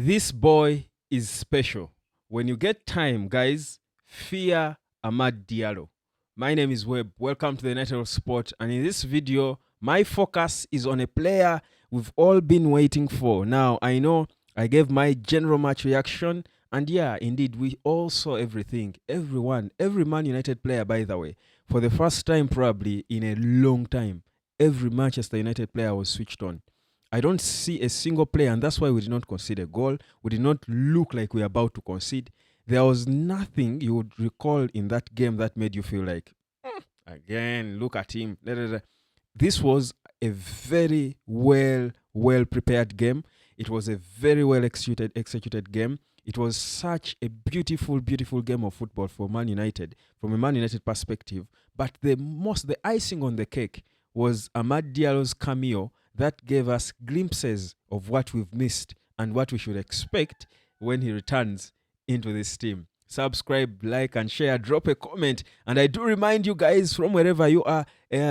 This boy is special. When you get time, guys, fear Ahmad Diallo. My name is Webb. Welcome to the Network Sport. And in this video, my focus is on a player we've all been waiting for. Now, I know I gave my general match reaction. And yeah, indeed, we all saw everything. Everyone, every Man United player, by the way, for the first time probably in a long time, every Manchester United player was switched on. I don't see a single player, and that's why we did not concede a goal. We did not look like we were about to concede. There was nothing you would recall in that game that made you feel like, again, look at him. This was a very well prepared game. It was a very well executed game. It was such a beautiful game of football for Man United from a Man United perspective. But the icing on the cake was Ahmad Diallo's cameo that gave us glimpses of what we've missed and what we should expect when he returns into this team. Subscribe, like, and share. Drop a comment. And I do remind you guys from wherever you are,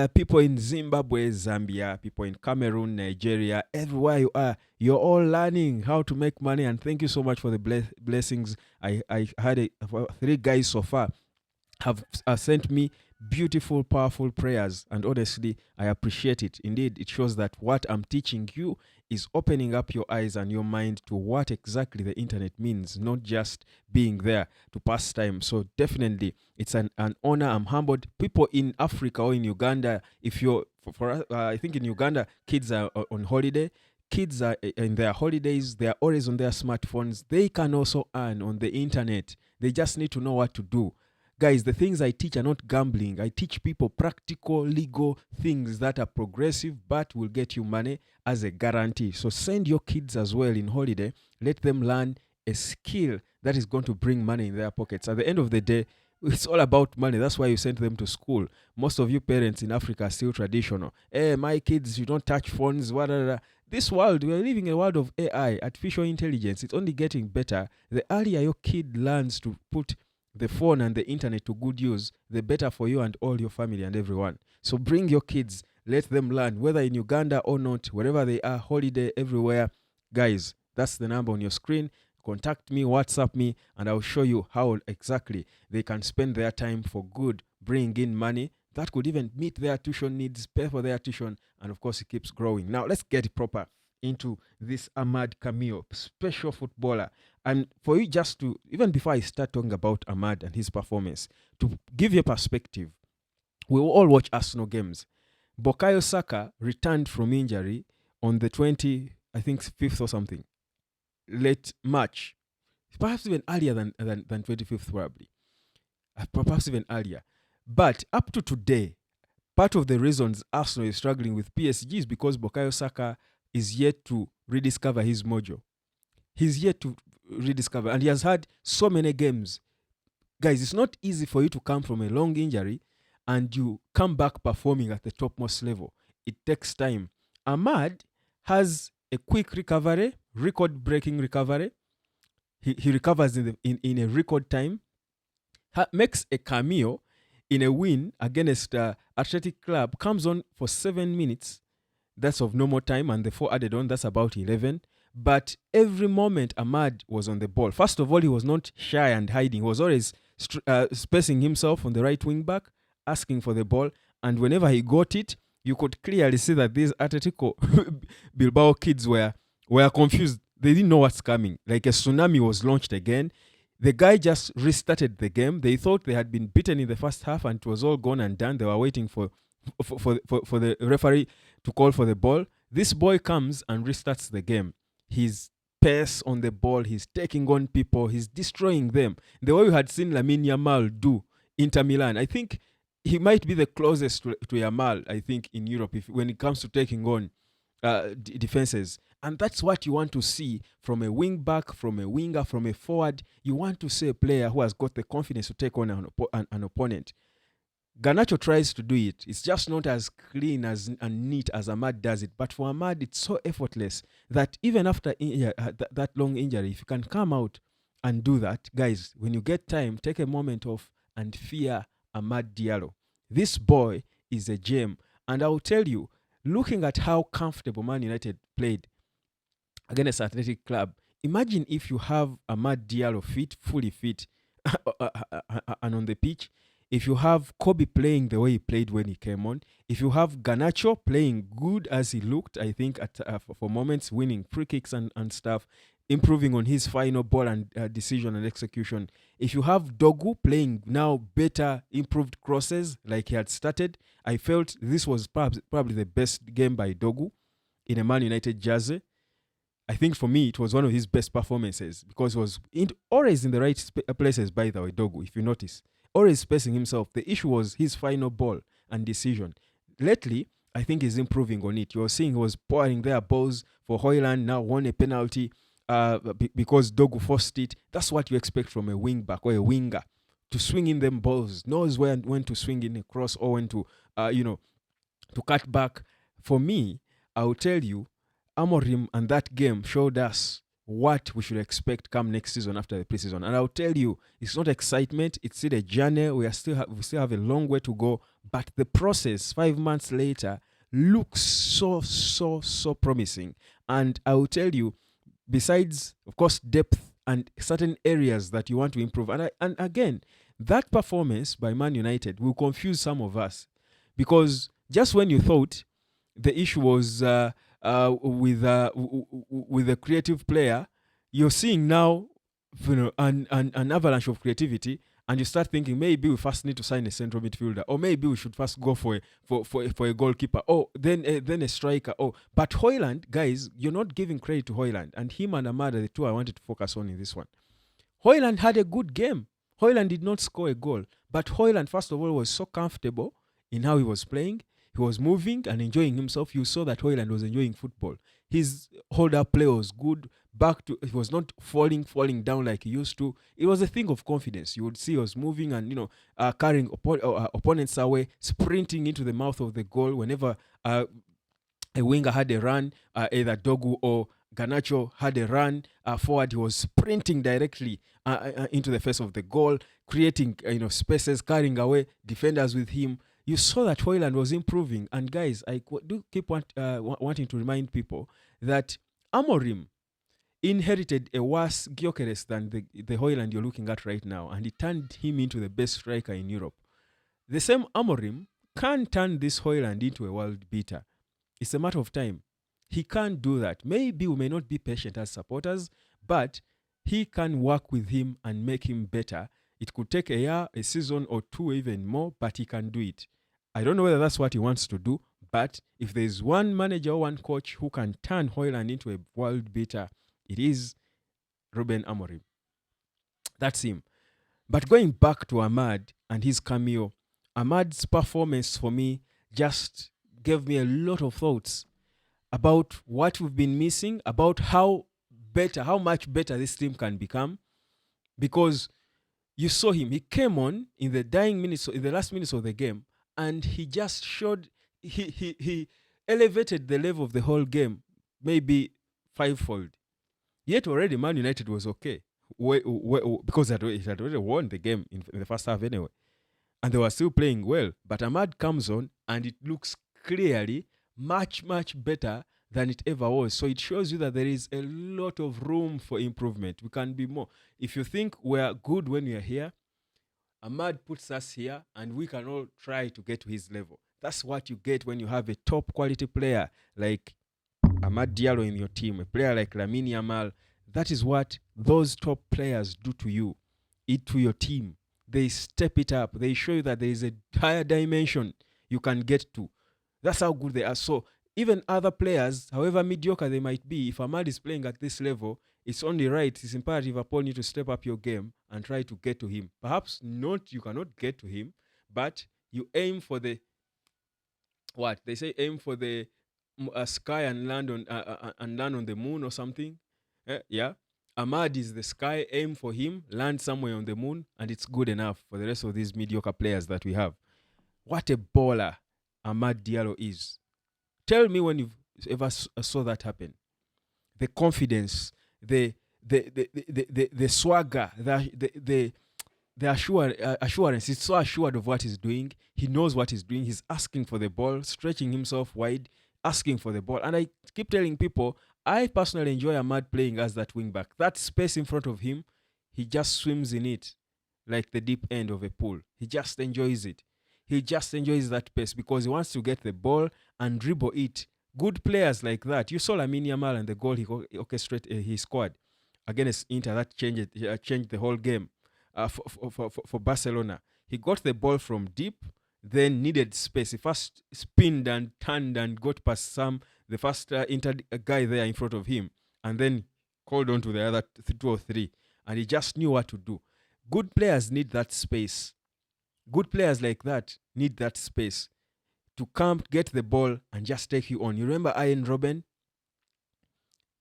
people in Zimbabwe, Zambia, people in Cameroon, Nigeria, everywhere you are, you're all learning how to make money. And thank you so much for the blessings. I had 3 guys so far have sent me beautiful, powerful prayers. And honestly, I appreciate it. Indeed, it shows that what I'm teaching you is opening up your eyes and your mind to what exactly the internet means, not just being there to pass time. So definitely, it's an honor. I'm humbled. People in Africa or in Uganda, if you're, I think in Uganda, kids are on holiday. Kids are in their holidays. They are always on their smartphones. They can also earn on the internet. They just need to know what to do. Guys, the things I teach are not gambling. I teach people practical, legal things that are progressive but will get you money as a guarantee. So send your kids as well in holiday. Let them learn a skill that is going to bring money in their pockets. At the end of the day, it's all about money. That's why you send them to school. Most of you parents in Africa are still traditional. Hey, my kids, you don't touch phones. This world, we are living in a world of AI, artificial intelligence. It's only getting better. The earlier your kid learns to put the phone and the internet to good use, the better for you and all your family and everyone. So bring your kids, let them learn, whether in Uganda or not, wherever they are, holiday, everywhere. Guys, that's the number on your screen. Contact me, WhatsApp me, and I'll show you how exactly they can spend their time for good, bring in money that could even meet their tuition needs, pay for their tuition, and of course it keeps growing. Now let's get proper into this Ahmad cameo, special footballer. And for you just to, even before I start talking about Ahmad and his performance, to give you a perspective, we will all watch Arsenal games. Bukayo Saka returned from injury on the 5th or something, late March, perhaps even earlier than 25th probably, perhaps even earlier. But up to today, part of the reasons Arsenal is struggling with PSG is because Bukayo Saka is yet to rediscover his mojo. He's yet to rediscover, and he has had so many games. Guys, it's not easy for you to come from a long injury and you come back performing at the topmost level. It takes time. Ahmad has a quick recovery, record-breaking recovery. He recovers in a record time, makes a cameo in a win against Athletic Club, comes on for 7 minutes. That's of normal time, and the 4 added on, that's about 11. But every moment Ahmad was on the ball. First of all, he was not shy and hiding. He was always spacing himself on the right wing back, asking for the ball. And whenever he got it, you could clearly see that these Atletico Bilbao kids were confused. They didn't know what's coming. Like a tsunami was launched again. The guy just restarted the game. They thought they had been beaten in the first half and it was all gone and done. They were waiting for the referee to call for the ball. This boy comes and restarts the game. His pace on the ball, he's taking on people, he's destroying them. The way we had seen Lamine Yamal do Inter Milan, I think he might be the closest to Yamal, I think, in Europe when it comes to taking on defenses. And that's what you want to see from a wing back, from a winger, from a forward. You want to see a player who has got the confidence to take on an opponent. Garnacho tries to do it. It's just not as clean and neat as Ahmad does it. But for Ahmad, it's so effortless that even after that long injury, if you can come out and do that, guys, when you get time, take a moment off and fear Ahmad Diallo. This boy is a gem. And I will tell you, looking at how comfortable Man United played against Athletic Club, Imagine if you have Ahmad Diallo fit, fully fit, and on the pitch. If you have Kobe playing the way he played when he came on, if you have Ganacho playing good as he looked, I think for moments, winning free kicks and stuff, improving on his final ball and decision and execution. If you have Dogu playing now better, improved crosses like he had started, I felt this was probably the best game by Dogu in a Man United jersey. I think for me, it was one of his best performances because he was always in the right places, by the way, Dogu, if you notice. Always spacing himself. The issue was his final ball and decision. Lately, I think he's improving on it. You're seeing he was pouring their balls for Hoyland, now won a penalty because Dogu forced it. That's what you expect from a wing back or a winger. To swing in them balls, knows when to swing in a cross or when to, to cut back. For me, I will tell you, Amorim and that game showed us what we should expect come next season after the preseason. And I'll tell you, it's not excitement, it's still a journey. We still have a long way to go. But the process 5 months later looks so promising. And I will tell you, besides, of course, depth and certain areas that you want to improve. And again, that performance by Man United will confuse some of us. Because just when you thought the issue was with a creative player, you're seeing now, an avalanche of creativity, and you start thinking maybe we first need to sign a central midfielder, or maybe we should first go for a goalkeeper, or then a striker. But Hoyland, guys, you're not giving credit to Hoyland, and him and Ahmad are the two I wanted to focus on in this one. Hoyland had a good game. Hoyland did not score a goal, but Hoyland, first of all, was so comfortable in how he was playing. He was moving and enjoying himself. You saw that Hoyland was enjoying football. His hold-up play was good. He was not falling down like he used to. It was a thing of confidence. You would see he was moving and, carrying opponents away, sprinting into the mouth of the goal whenever a winger had a run, either Dogu or Ganacho had a run forward. He was sprinting directly into the face of the goal, creating spaces, carrying away defenders with him. You saw that Hoyland was improving. And guys, I do keep wanting to remind people that Amorim inherited a worse Gyökeres than the Hoyland you're looking at right now, and he turned him into the best striker in Europe. The same Amorim can turn this Hoyland into a world beater. It's a matter of time. He can't do that. Maybe we may not be patient as supporters, but he can work with him and make him better. It could take a year, a season, or two, even more, but he can do it. I don't know whether that's what he wants to do, but if there's one manager or one coach who can turn Hoyland into a world beater, it is Ruben Amorim. That's him. But going back to Ahmad and his cameo, Ahmad's performance for me just gave me a lot of thoughts about what we've been missing, about how much better this team can become. Because you saw him, he came on in the last minutes of the game, and he just showed, he elevated the level of the whole game, maybe fivefold. Yet already Man United was okay, because it had already won the game in the first half anyway. And they were still playing well. But Ahmad comes on, and it looks clearly much better than it ever was. So it shows you that there is a lot of room for improvement. We can be more. If you think we're good when we are here, Ahmad puts us here, and we can all try to get to his level. That's what you get when you have a top quality player like Ahmad Diallo in your team, a player like Lamine Yamal. That is what those top players do to you, to your team. They step it up. They show you that there is a higher dimension you can get to. That's how good they are. So even other players, however mediocre they might be, if Ahmad is playing at this level, it's only right, it's imperative upon you to step up your game and try to get to him. Perhaps you cannot get to him, but you aim for the, what they say, aim for the sky and land on the moon or something. Yeah. Ahmad is the sky, aim for him, land somewhere on the moon, and it's good enough for the rest of these mediocre players that we have. What a baller Ahmad Diallo is. Tell me when you've ever saw that happen. The confidence, the swagger, the assurance. He's so assured of what he's doing. He knows what he's doing. He's asking for the ball, stretching himself wide, asking for the ball. And I keep telling people, I personally enjoy Ahmad playing as that wing back. That space in front of him, he just swims in it like the deep end of a pool. He just enjoys it. He just enjoys that pace because he wants to get the ball and dribble it. Good players like that. You saw Lamine Yamal and the goal he scored against Inter that changed the whole game for Barcelona. He got the ball from deep, then needed space. He first spinned and turned and got past the first Inter guy there in front of him, and then called on to the other two or three, and he just knew what to do. Good players need that space. Good players like that need that space to come, get the ball, and just take you on. You remember Ian Robben?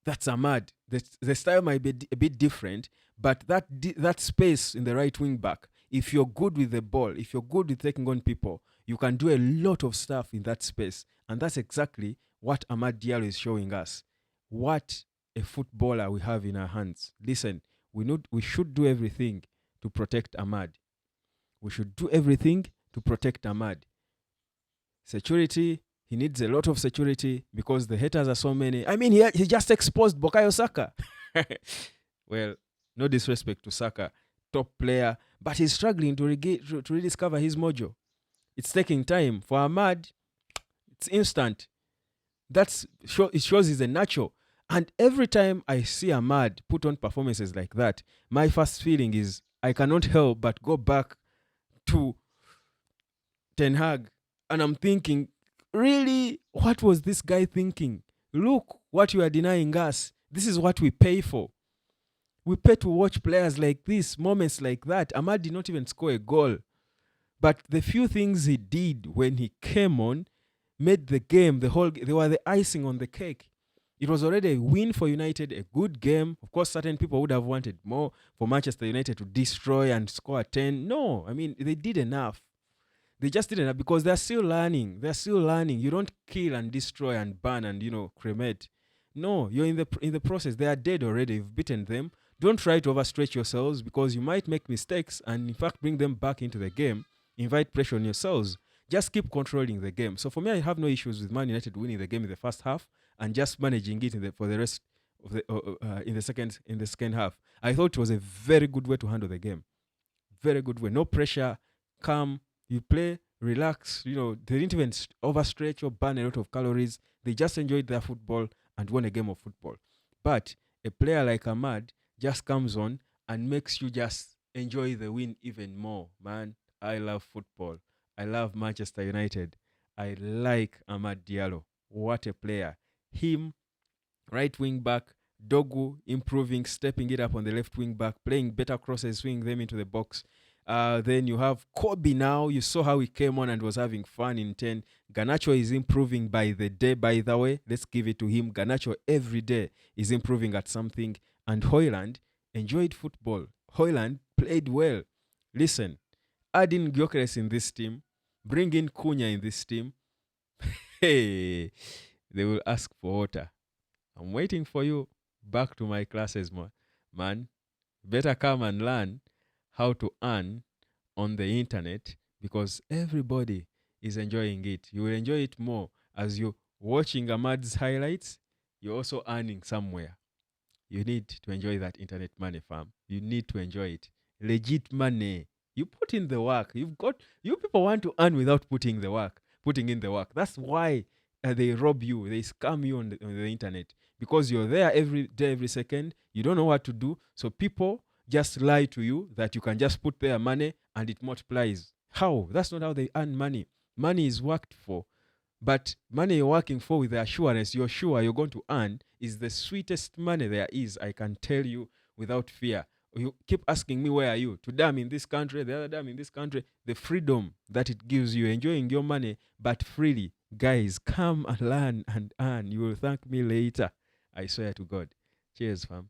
That's Ahmad. The style might be a bit different, but that space in the right wing back, if you're good with the ball, if you're good with taking on people, you can do a lot of stuff in that space. And that's exactly what Ahmad Diallo is showing us. What a footballer we have in our hands. Listen, we should do everything to protect Ahmad. We should do everything to protect Ahmad. Security, he needs a lot of security because the haters are so many. I mean, he just exposed Bukayo Saka. Well, no disrespect to Saka, top player, but he's struggling to rediscover his mojo. It's taking time. For Ahmad, it's instant. It shows he's a natural. And every time I see Ahmad put on performances like that, my first feeling is I cannot help but go back to Ten Hag. And I'm thinking, really, what was this guy thinking? Look what you are denying us. This is what we pay for. We pay to watch players like this, moments like that. Ahmad did not even score a goal. But the few things he did when he came on made the game, they were the icing on the cake. It was already a win for United, a good game. Of course, certain people would have wanted more for Manchester United to destroy and score 10. No, I mean, they did enough. They just did enough because they're still learning. They're still learning. You don't kill and destroy and burn and, cremate. No, you're in the process. They are dead already. You've beaten them. Don't try to overstretch yourselves because you might make mistakes and, in fact, bring them back into the game. Invite pressure on yourselves. Just keep controlling the game. So for me, I have no issues with Man United winning the game in the first half and just managing it for the rest of in the second half. I thought it was a very good way to handle the game. Very good way. No pressure, calm. You play, relax. They didn't even overstretch or burn a lot of calories. They just enjoyed their football and won a game of football. But a player like Ahmad just comes on and makes you just enjoy the win even more. Man, I love football. I love Manchester United. I like Ahmad Diallo. What a player. Him, right wing back, Dogu improving, stepping it up on the left wing back, playing better crosses, swinging them into the box. Then you have Kobe now. You saw how he came on and was having fun in 10. Garnacho is improving by the day, by the way. Let's give it to him. Garnacho every day is improving at something. And Højlund enjoyed football. Højlund played well. Listen, adding Gyökeres in this team, bring in Cunha in this team. Hey, they will ask for water. I'm waiting for you back to my classes, man. Better come and learn how to earn on the internet because everybody is enjoying it. You will enjoy it more as you're watching Ahmad's highlights. You're also earning somewhere. You need to enjoy that internet money, fam. You need to enjoy it. Legit money. You put in the work. You people want to earn without putting in the work. That's why they rob you. They scam you on the internet because you're there every day, every second. You don't know what to do. So people just lie to you that you can just put their money and it multiplies. How? That's not how they earn money. Money is worked for. But money you're working for with the assurance you're sure you're going to earn is the sweetest money there is. I can tell you without fear. You keep asking me, where are you? Today I'm in this country, the other day I'm in this country. The freedom that it gives you, enjoying your money, but freely. Guys, come and learn and earn. You will thank me later. I swear to God. Cheers, fam.